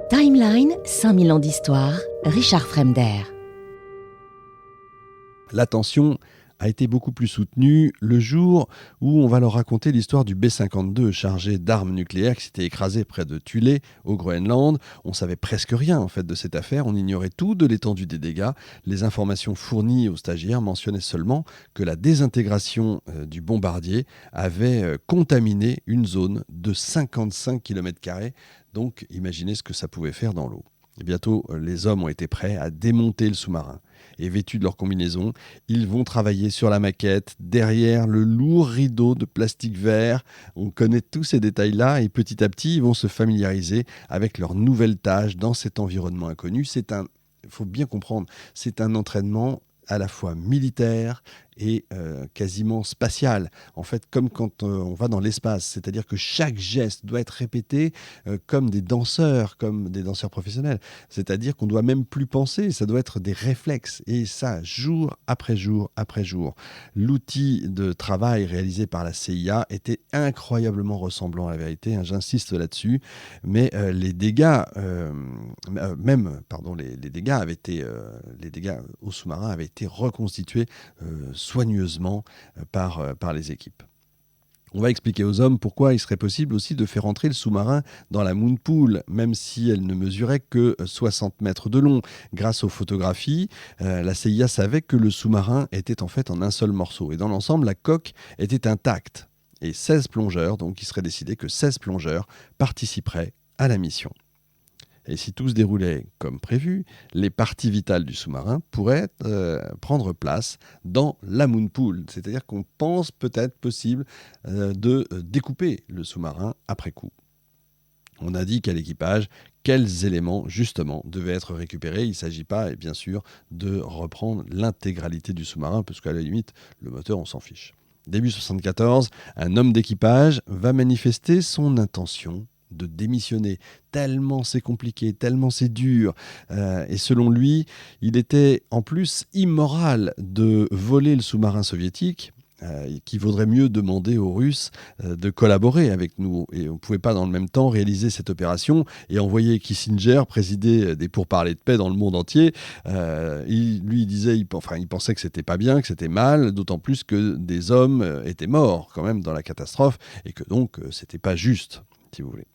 Timeline, 5000 ans d'histoire, Richard Fremder. L'attention a été beaucoup plus soutenue le jour où on va leur raconter l'histoire du B-52 chargé d'armes nucléaires qui s'était écrasé près de Thulé au Groenland. On savait presque rien en fait de cette affaire, on ignorait tout de l'étendue des dégâts. Les informations fournies aux stagiaires mentionnaient seulement que la désintégration du bombardier avait contaminé une zone de 55 km². Donc imaginez ce que ça pouvait faire dans l'eau. Et bientôt, les hommes ont été prêts à démonter le sous-marin. Et vêtus de leur combinaison, ils vont travailler sur la maquette, derrière le lourd rideau de plastique vert. On connaît tous ces détails-là et petit à petit, ils vont se familiariser avec leur nouvelle tâche dans cet environnement inconnu. Il faut bien comprendre, c'est un entraînement à la fois militaire et quasiment spatial. En fait, comme quand on va dans l'espace, c'est-à-dire que chaque geste doit être répété comme des danseurs professionnels. C'est-à-dire qu'on doit même plus penser, ça doit être des réflexes. Et ça, jour après jour après jour. L'outil de travail réalisé par la CIA était incroyablement ressemblant à la vérité, hein, j'insiste là-dessus. Mais les dégâts, les dégâts au sous-marin avaient été reconstitués soigneusement par les équipes. On va expliquer aux hommes pourquoi il serait possible aussi de faire entrer le sous-marin dans la Moon Pool, même si elle ne mesurait que 60 mètres de long. Grâce aux photographies, la CIA savait que le sous-marin était en fait en un seul morceau. Et dans l'ensemble, la coque était intacte. Et 16 plongeurs, donc il serait décidé que 16 plongeurs participeraient à la mission. Et si tout se déroulait comme prévu, les parties vitales du sous-marin pourraient prendre place dans la Moon Pool. C'est-à-dire qu'on pense peut-être possible de découper le sous-marin après coup. On indique à l'équipage quels éléments, justement, devaient être récupérés. Il ne s'agit pas, bien sûr, de reprendre l'intégralité du sous-marin, parce qu'à la limite, le moteur, on s'en fiche. Début 1974, un homme d'équipage va manifester son intention de démissionner, tellement c'est compliqué, tellement c'est dur. Et selon lui, il était en plus immoral de voler le sous-marin soviétique, qu'il vaudrait mieux demander aux Russes de collaborer avec nous. Et on ne pouvait pas dans le même temps réaliser cette opération et envoyer Kissinger présider des pourparlers de paix dans le monde entier. Il pensait que c'était pas bien, que c'était mal, d'autant plus que des hommes étaient morts quand même dans la catastrophe et que donc c'était pas juste, si vous voulez.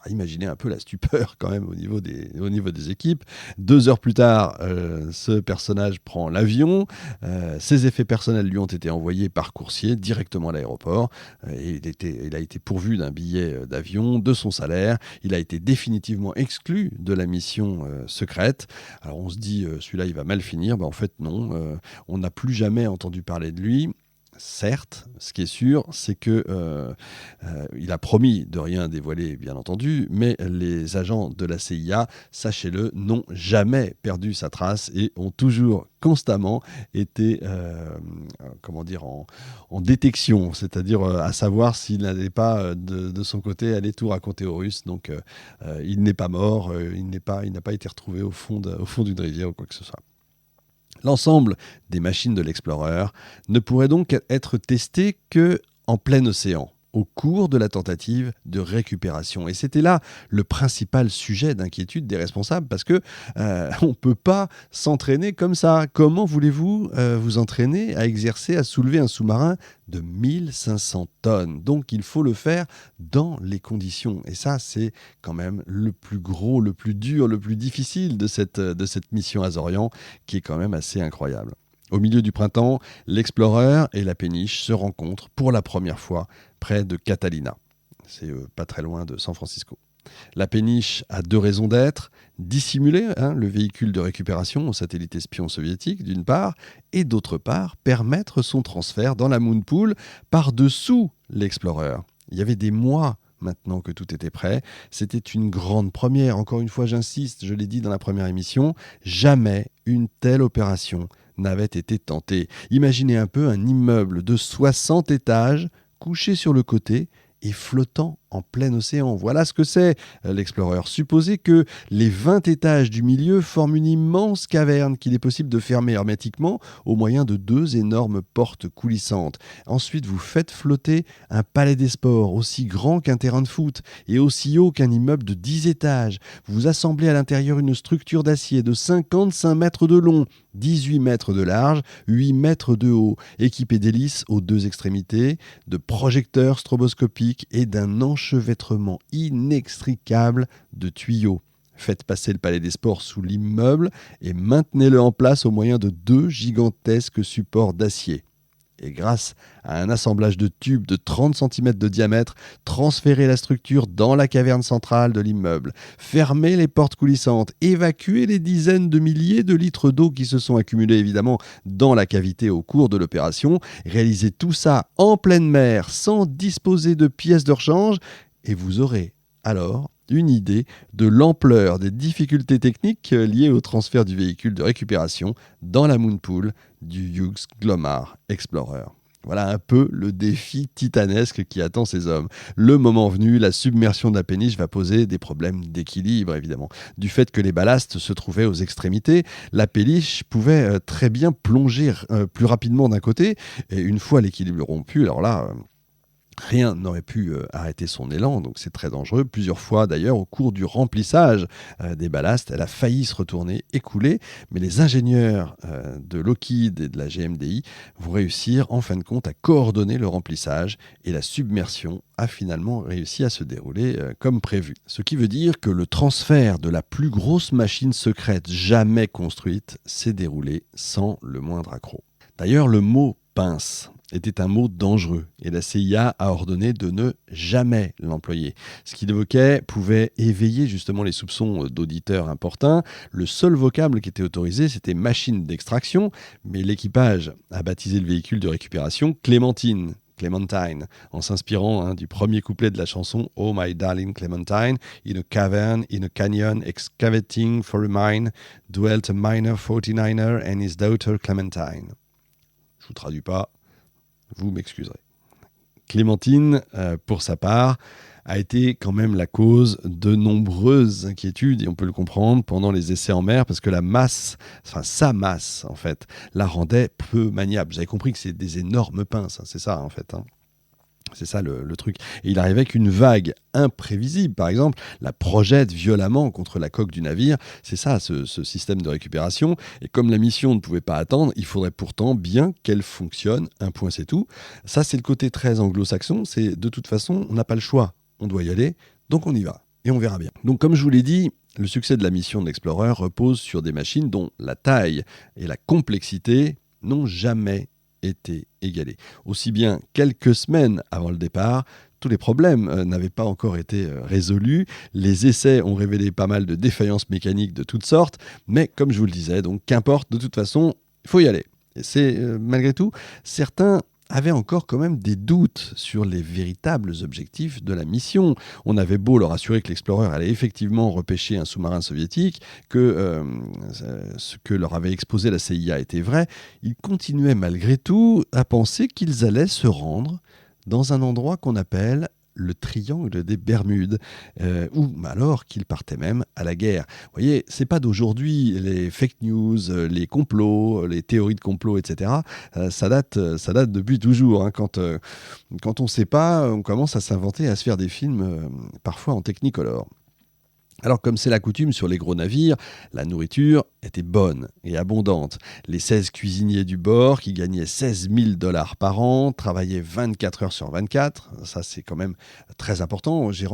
Imaginez un peu la stupeur quand même au niveau des équipes. 2 heures plus tard, ce personnage prend l'avion. Ses effets personnels lui ont été envoyés par coursier directement à l'aéroport. Il a été pourvu d'un billet d'avion, de son salaire. Il a été définitivement exclu de la mission secrète. Alors on se dit, celui-là il va mal finir. En fait non, on n'a plus jamais entendu parler de lui. Certes, ce qui est sûr, c'est que il a promis de rien dévoiler, bien entendu, mais les agents de la CIA, sachez-le, n'ont jamais perdu sa trace et ont toujours constamment été en détection, c'est-à-dire à savoir s'il n'allait pas de son côté aller tout raconter aux Russes. Donc il n'est pas mort, il n'a pas été retrouvé au fond d'une rivière ou quoi que ce soit. L'ensemble des machines de l'Explorer ne pourrait donc être testé qu'en plein océan, au cours de la tentative de récupération. Et c'était là le principal sujet d'inquiétude des responsables, parce que on ne peut pas s'entraîner comme ça. Comment voulez-vous vous entraîner à soulever un sous-marin de 1500 tonnes? Donc il faut le faire dans les conditions. Et ça, c'est quand même le plus gros, le plus dur, le plus difficile de cette mission Azorian, qui est quand même assez incroyable. Au milieu du printemps, l'Explorer et la Péniche se rencontrent pour la première fois près de Catalina. C'est pas très loin de San Francisco. La Péniche a 2 raisons d'être: dissimuler le véhicule de récupération au satellite espion soviétique d'une part, et d'autre part, permettre son transfert dans la Moon Pool par-dessous l'Explorer. Il y avait des mois maintenant que tout était prêt. C'était une grande première. Encore une fois, j'insiste, je l'ai dit dans la première émission, jamais une telle opération n'avait été tentée. Imaginez un peu un immeuble de 60 étages couché sur le côté et flottant en plein océan. Voilà ce que c'est l'Explorer. Supposez que les 20 étages du milieu forment une immense caverne qu'il est possible de fermer hermétiquement au moyen de 2 énormes portes coulissantes. Ensuite, vous faites flotter un palais des sports aussi grand qu'un terrain de foot et aussi haut qu'un immeuble de 10 étages. Vous assemblez à l'intérieur une structure d'acier de 55 mètres de long, 18 mètres de large, 8 mètres de haut, équipée d'hélices aux 2 extrémités, de projecteurs stroboscopiques et d'un enchevêtrement inextricable de tuyaux. Faites passer le palais des sports sous l'immeuble et maintenez-le en place au moyen de 2 gigantesques supports d'acier. Et grâce à un assemblage de tubes de 30 cm de diamètre, transférez la structure dans la caverne centrale de l'immeuble. Fermez les portes coulissantes, évacuez les dizaines de milliers de litres d'eau qui se sont accumulés évidemment dans la cavité au cours de l'opération. Réalisez tout ça en pleine mer, sans disposer de pièces de rechange, et vous aurez alors une idée de l'ampleur des difficultés techniques liées au transfert du véhicule de récupération dans la moonpool du Hughes Glomar Explorer. Voilà un peu le défi titanesque qui attend ces hommes. Le moment venu, la submersion de la péniche va poser des problèmes d'équilibre, évidemment. Du fait que les ballastes se trouvaient aux extrémités, la péniche pouvait très bien plonger plus rapidement d'un côté, et une fois l'équilibre rompu, alors là... rien n'aurait pu arrêter son élan, donc c'est très dangereux. Plusieurs fois d'ailleurs, au cours du remplissage des ballasts, elle a failli se retourner et couler, mais les ingénieurs de Lockheed et de la GMDI vont réussir en fin de compte à coordonner le remplissage et la submersion a finalement réussi à se dérouler comme prévu. Ce qui veut dire que le transfert de la plus grosse machine secrète jamais construite s'est déroulé sans le moindre accroc. D'ailleurs, le mot « pince » était un mot dangereux et la CIA a ordonné de ne jamais l'employer. Ce qu'il évoquait pouvait éveiller justement les soupçons d'auditeurs importuns. Le seul vocable qui était autorisé, c'était machine d'extraction, mais l'équipage a baptisé le véhicule de récupération Clémentine, en s'inspirant du premier couplet de la chanson Oh my darling Clementine, in a cavern, in a canyon, excavating for a mine, dwelt a miner 49er and his daughter Clementine. Je vous traduis pas, vous m'excuserez. Clémentine, pour sa part, a été quand même la cause de nombreuses inquiétudes, et on peut le comprendre, pendant les essais en mer, parce que sa masse, en fait, la rendait peu maniable. Vous avez compris que c'est des énormes pinces, c'est ça, en fait. C'est ça le truc. Et il arrivait qu'une vague imprévisible, par exemple, la projette violemment contre la coque du navire. C'est ça, ce système de récupération. Et comme la mission ne pouvait pas attendre, il faudrait pourtant bien qu'elle fonctionne. Un point, c'est tout. Ça, c'est le côté très anglo-saxon. C'est de toute façon, on n'a pas le choix. On doit y aller, donc on y va. Et on verra bien. Donc, comme je vous l'ai dit, le succès de la mission de l'Explorer repose sur des machines dont la taille et la complexité n'ont jamais été égalé. Aussi bien quelques semaines avant le départ, tous les problèmes n'avaient pas encore été résolus. Les essais ont révélé pas mal de défaillances mécaniques de toutes sortes, mais comme je vous le disais, donc qu'importe, de toute façon, il faut y aller. Et c'est malgré tout, certains avaient encore quand même des doutes sur les véritables objectifs de la mission. On avait beau leur assurer que l'Explorer allait effectivement repêcher un sous-marin soviétique, que ce que leur avait exposé la CIA était vrai, ils continuaient malgré tout à penser qu'ils allaient se rendre dans un endroit qu'on appelle le triangle des Bermudes, ou alors qu'ils partaient même à la guerre. Vous voyez, c'est pas d'aujourd'hui, les fake news, les complots, les théories de complot, etc. Ça date depuis toujours. Quand on ne sait pas, on commence à s'inventer, à se faire des films, parfois en technicolor. Alors, comme c'est la coutume sur les gros navires, la nourriture était bonne et abondante. Les 16 cuisiniers du bord, qui gagnaient 16 000 $ par an, travaillaient 24 heures sur 24. Ça, c'est quand même très important. J'ai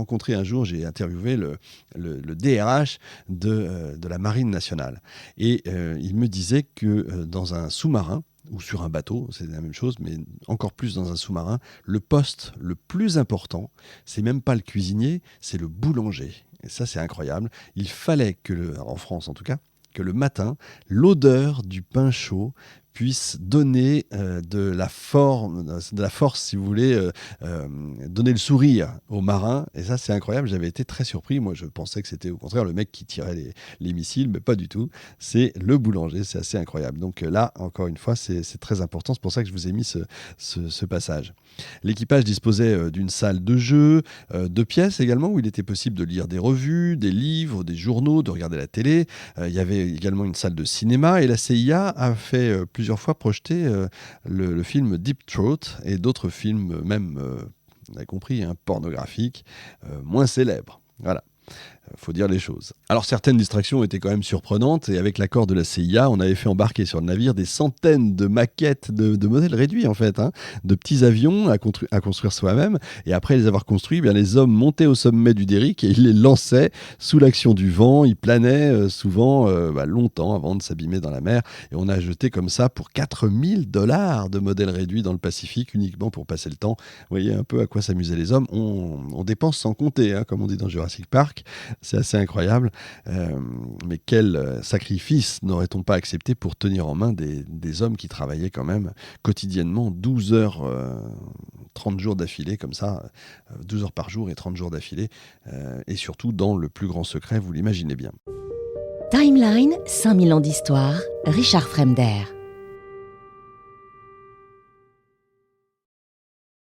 interviewé le DRH de la Marine nationale. Et il me disait que dans un sous-marin, ou sur un bateau, c'est la même chose, mais encore plus dans un sous-marin, le poste le plus important, c'est même pas le cuisinier, c'est le boulanger. Et ça, c'est incroyable. Il fallait en France en tout cas, que le matin, l'odeur du pain chaud puisse donner de la force, si vous voulez, donner le sourire aux marins. Et ça, c'est incroyable. J'avais été très surpris. Moi, je pensais que c'était au contraire le mec qui tirait les missiles, mais pas du tout. C'est le boulanger. C'est assez incroyable. Donc là, encore une fois, c'est très important. C'est pour ça que je vous ai mis ce passage. L'équipage disposait d'une salle de jeu, de pièces également, où il était possible de lire des revues, des livres, des journaux, de regarder la télé. Il y avait également une salle de cinéma, et la CIA a fait plusieurs fois projeter le film Deep Throat et d'autres films, même, vous avez compris, pornographiques, moins célèbres. Voilà. Faut dire les choses. Alors certaines distractions étaient quand même surprenantes, et avec l'accord de la CIA, on avait fait embarquer sur le navire des centaines de maquettes de modèles réduits en fait, de petits avions à construire soi-même, et après les avoir construits, les hommes montaient au sommet du derrick et ils les lançaient sous l'action du vent. Ils planaient souvent longtemps avant de s'abîmer dans la mer, et on a jeté comme ça pour $4000 de modèles réduits dans le Pacifique uniquement pour passer le temps. Vous voyez un peu à quoi s'amusaient les hommes. On dépense sans compter, comme on dit dans Jurassic Park. C'est assez incroyable, mais quel sacrifice n'aurait-on pas accepté pour tenir en main des hommes qui travaillaient quand même quotidiennement 12 heures, 30 jours d'affilée, comme ça, 12 heures par jour et 30 jours d'affilée, et surtout dans le plus grand secret, vous l'imaginez bien. Timeline, 5000 ans d'histoire, Richard Fremder.